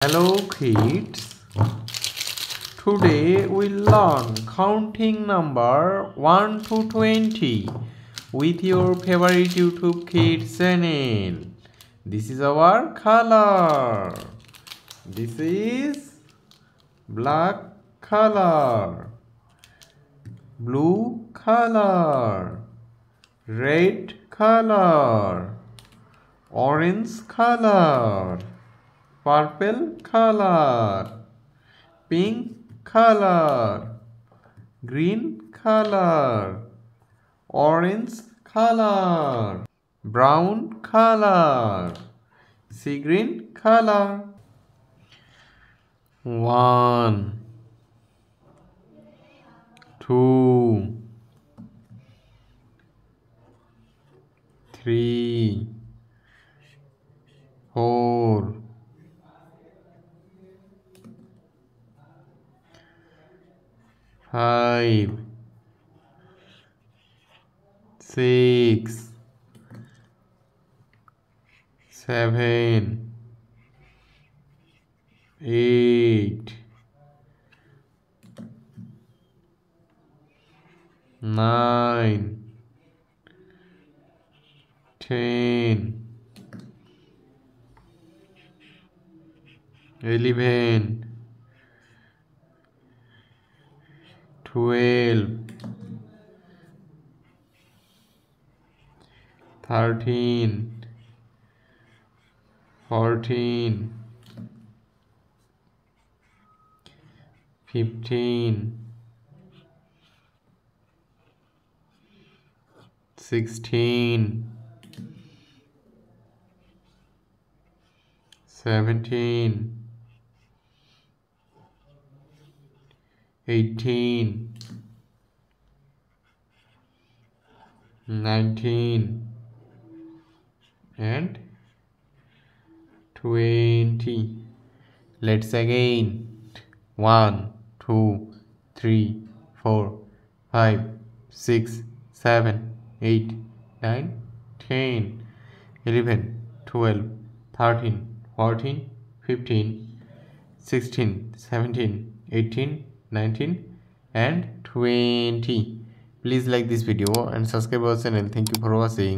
Hello kids, today we learn counting number 1 to 20 with your favorite YouTube Kids channel. This is our color. This is black color, blue color, red color, orange color, purple color, pink color, green color, orange color, brown color, sea green color. 1, 2, 3, 4, 5, 6, 7, 8, 9, 10, 11, 12, 13, 14, 15, 16, 17, 18, 19, and 20. Let's again. 1, 2, 3, 4, 5, 6, 7, 8, 9, 10, 11, 12, 13, 14, 15, 16, 17, 18, 19, and 20. Please like this video and subscribe our channel. Thank you for watching.